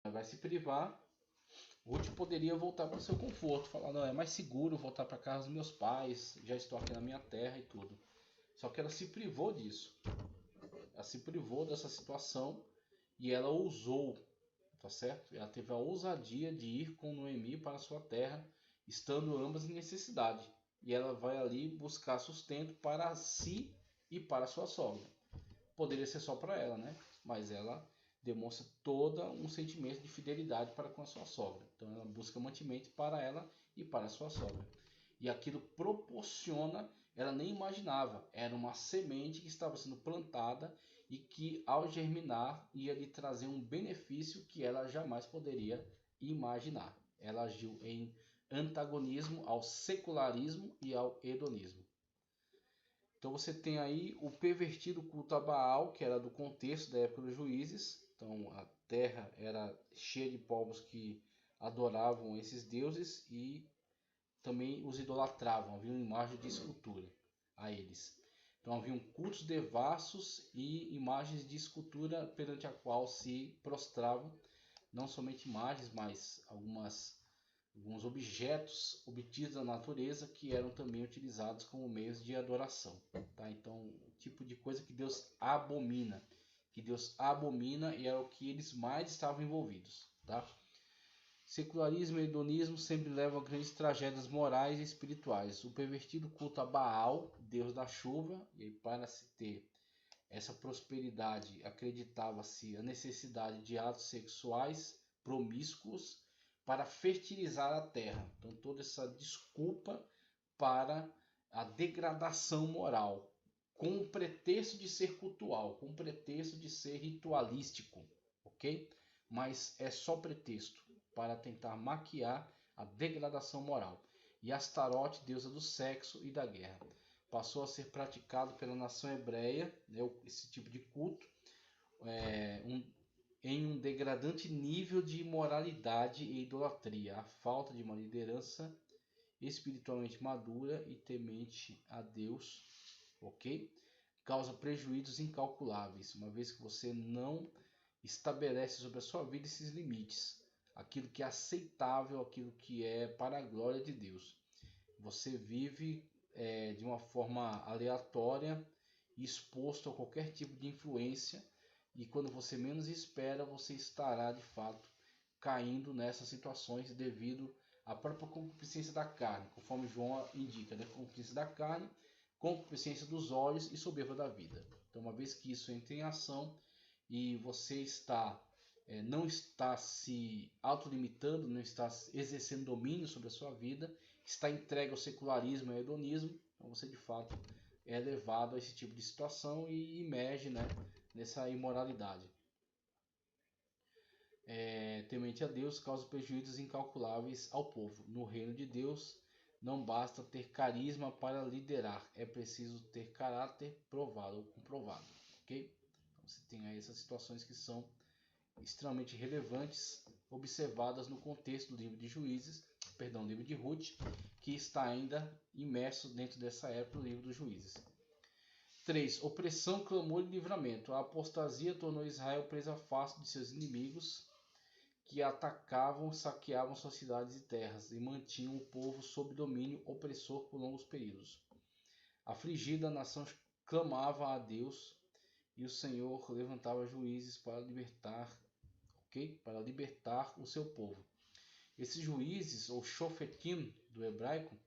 vai se privar. Ruth poderia voltar para o seu conforto, falar, não, é mais seguro voltar para casa dos meus pais, já estou aqui na minha terra e tudo. Só que ela se privou disso. Ela se privou dessa situação e ela ousou, tá certo? Ela teve a ousadia de ir com Noemi para a sua terra, estando ambas em necessidade. E ela vai ali buscar sustento para si e para sua sogra. Poderia ser só para ela, né? Mas ela demonstra todo um sentimento de fidelidade para com a sua sogra. Então ela busca mantimento para ela e para a sua sogra. E aquilo proporciona, ela nem imaginava, era uma semente que estava sendo plantada e que ao germinar ia lhe trazer um benefício que ela jamais poderia imaginar. Ela agiu em antagonismo ao secularismo e ao hedonismo. Então você tem aí o pervertido culto a Baal, que era do contexto da época dos juízes. Então a terra era cheia de povos que adoravam esses deuses e também os idolatravam. Havia uma imagem de escultura a eles. Então haviam cultos devassos e imagens de escultura perante a qual se prostravam. Não somente imagens, mas alguns objetos obtidos da natureza que eram também utilizados como meios de adoração. Tá? Então, o tipo de coisa que Deus abomina. Que Deus abomina e era o que eles mais estavam envolvidos. Tá? Secularismo e hedonismo sempre levam a grandes tragédias morais e espirituais. O pervertido culto a Baal, deus da chuva, e para se ter essa prosperidade acreditava-se a necessidade de atos sexuais promíscuos para fertilizar a terra. Então toda essa desculpa para a degradação moral, com o pretexto de ser cultual, com o pretexto de ser ritualístico, ok? Mas é só pretexto para tentar maquiar a degradação moral. E Astarote, deusa do sexo e da guerra, passou a ser praticado pela nação hebreia, né, esse tipo de culto, em um degradante nível de imoralidade e idolatria. A falta de uma liderança espiritualmente madura e temente a Deus, ok? Causa prejuízos incalculáveis, uma vez que você não estabelece sobre a sua vida esses limites, aquilo que é aceitável, aquilo que é para a glória de Deus. Você vive de uma forma aleatória, exposto a qualquer tipo de influência, e quando você menos espera, você estará de fato caindo nessas situações devido à própria concupiscência da carne, conforme João indica, né? Concupiscência da carne, concupiscência dos olhos e soberba da vida. Então, uma vez que isso entra em ação e você não está se autolimitando, não está exercendo domínio sobre a sua vida, está entregue ao secularismo e ao hedonismo, então você de fato é levado a esse tipo de situação e emerge, né, nessa imoralidade. Temente a Deus causa prejuízos incalculáveis ao povo. No reino de Deus não basta ter carisma para liderar, é preciso ter caráter provado ou comprovado, ok? Então você tem aí essas situações que são extremamente relevantes, observadas no contexto do livro de Juízes, livro de Ruth, que está ainda imerso dentro dessa época do livro dos Juízes. 3. Opressão, clamor e livramento. A apostasia tornou Israel presa fácil de seus inimigos, que atacavam, saqueavam suas cidades e terras e mantinham o povo sob domínio opressor por longos períodos. Afligida, a nação clamava a Deus e o Senhor levantava juízes para libertar, para libertar o seu povo. Esses juízes, ou shofetim do hebraico,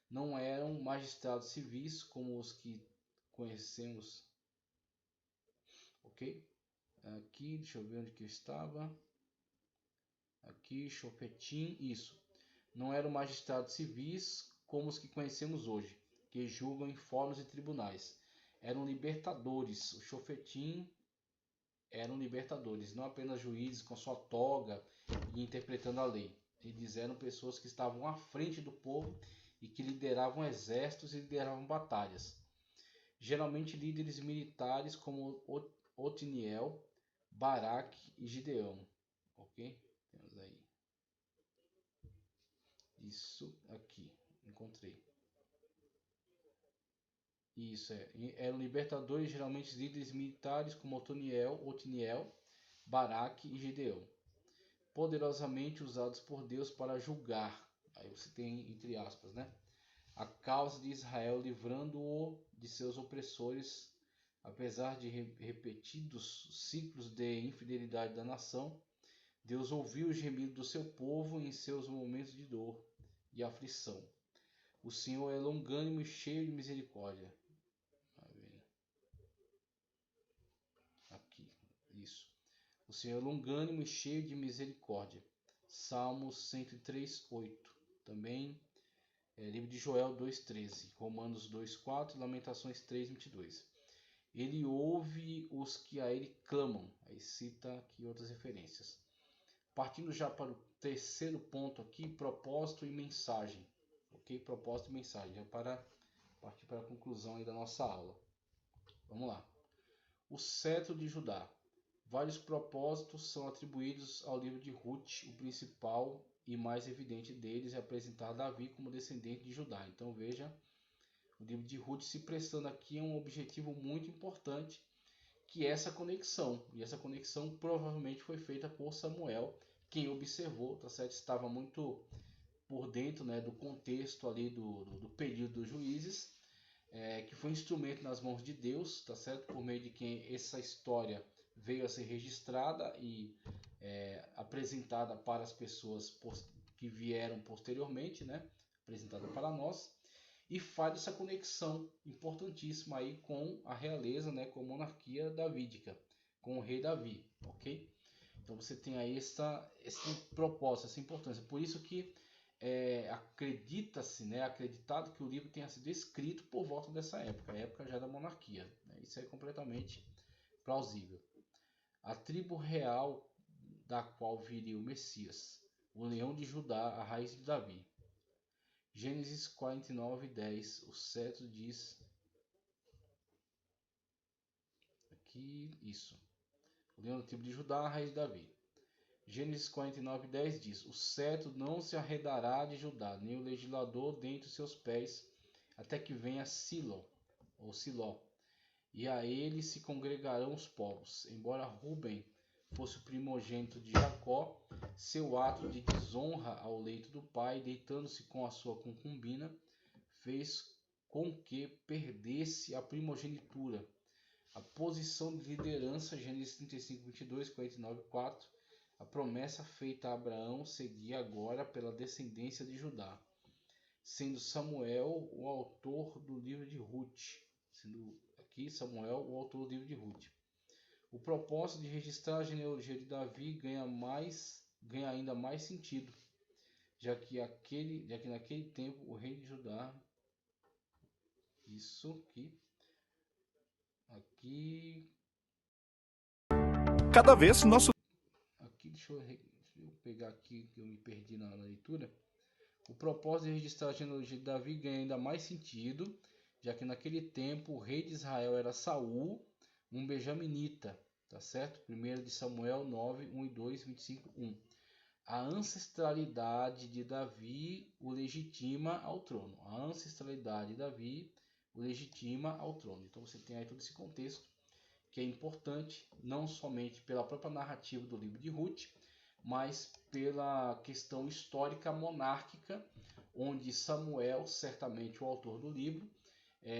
não eram magistrados civis como os que conhecemos. Ok? Aqui, deixa eu ver onde que eu estava. Aqui, shofetim, isso. Não eram magistrados civis como os que conhecemos hoje, que julgam em fóruns e tribunais. Eram libertadores. O shofetim eram libertadores, não apenas juízes com sua toga e interpretando a lei. Eles eram pessoas que estavam à frente do povo e que lideravam exércitos e lideravam batalhas. Geralmente líderes militares como Otiniel, Baraque e Gideão. Ok? Temos aí. Isso aqui. Encontrei. Isso é. Eram libertadores, geralmente líderes militares como Otiniel, Baraque e Gideão. poderosamente usados por Deus para julgar. Aí você tem entre aspas, né? A causa de Israel, livrando-o de seus opressores, apesar de repetidos ciclos de infidelidade da nação. Deus ouviu o gemido do seu povo em seus momentos de dor e aflição. O Senhor é longânimo e cheio de misericórdia. Aqui, isso. O Senhor é longânimo e cheio de misericórdia. Salmos 103, 8. Também livro de Joel 2,13. Romanos 2,4. Lamentações 3,22. Ele ouve os que a ele clamam. Aí cita aqui outras referências. Partindo já para o terceiro ponto aqui, propósito e mensagem. Ok? Propósito e mensagem. Já para partir para a conclusão aí da nossa aula. Vamos lá. O cetro de Judá. Vários propósitos são atribuídos ao livro de Ruth. O principal e mais evidente deles é apresentar Davi como descendente de Judá. Então veja, o livro de Ruth se prestando aqui a um objetivo muito importante, que é essa conexão. E essa conexão provavelmente foi feita por Samuel, quem observou, tá certo? Estava muito por dentro, né, do contexto ali do período dos juízes, que foi instrumento nas mãos de Deus, tá certo? Por meio de quem essa história veio a ser registrada e apresentada para as pessoas que vieram posteriormente, né? Apresentada para nós, e faz essa conexão importantíssima aí com a realeza, né? Com a monarquia davídica, com o rei Davi, ok? Então você tem aí esse propósito, essa importância. Por isso que acredita-se, né, acreditado que o livro tenha sido escrito por volta dessa época, a época já da monarquia. Né? Isso é completamente plausível. A tribo real da qual viria o Messias, o leão de Judá, a raiz de Davi. Gênesis 49, 10, o cetro diz aqui isso. O leão da tribo de Judá, a raiz de Davi. Gênesis 49, 10 diz: O cetro não se arredará de Judá, nem o legislador dentre os seus pés, até que venha Siló, e a ele se congregarão os povos. Embora Ruben fosse o primogênito de Jacó, seu ato de desonra ao leito do pai, deitando-se com a sua concubina, fez com que perdesse a primogenitura. A posição de liderança, Gênesis 35, 22, 49, 4. A promessa feita a Abraão seguia agora pela descendência de Judá, sendo Samuel o autor do livro de Ruth. Sendo aqui Samuel o autor do livro de Ruth. O propósito de registrar a genealogia de Davi ganha ainda mais sentido, já que naquele tempo o rei de Judá, isso aqui, cada vez nosso aqui deixa eu pegar aqui que eu me perdi na leitura. O propósito de registrar a genealogia de Davi ganha ainda mais sentido, já que naquele tempo o rei de Israel era Saul, um benjaminita, tá certo? 1 de Samuel 9, 1 e 2, 25, 1. A ancestralidade de Davi o legitima ao trono. A ancestralidade de Davi o legitima ao trono. Então você tem aí todo esse contexto que é importante, não somente pela própria narrativa do livro de Ruth, mas pela questão histórica monárquica, onde Samuel, certamente o autor do livro,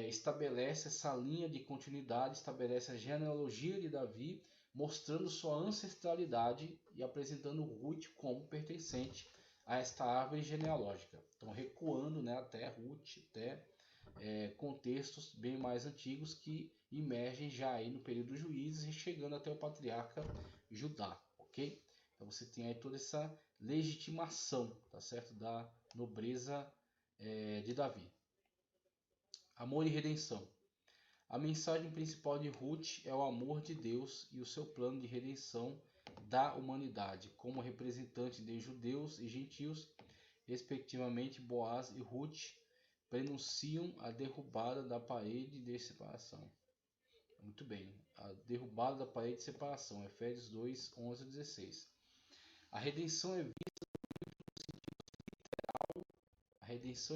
estabelece essa linha de continuidade, estabelece a genealogia de Davi, mostrando sua ancestralidade e apresentando Ruth como pertencente a esta árvore genealógica. Então recuando, né, até Ruth, até contextos bem mais antigos que emergem já aí no período dos juízes e chegando até o patriarca Judá, ok? Então você tem aí toda essa legitimação, tá certo, da nobreza de Davi. Amor e redenção. A mensagem principal de Ruth é o amor de Deus e o seu plano de redenção da humanidade, como representante de judeus e gentios, respectivamente. Boaz e Ruth prenunciam a derrubada da parede de separação. Muito bem, a derrubada da parede de separação, Efésios 2, 11 a 16. A redenção é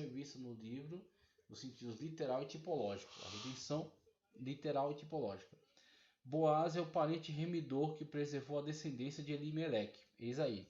vista no livro nos sentidos literal e tipológico. A redenção literal e tipológica. Boaz é o parente remidor que preservou a descendência de Elimeleque. Eis aí.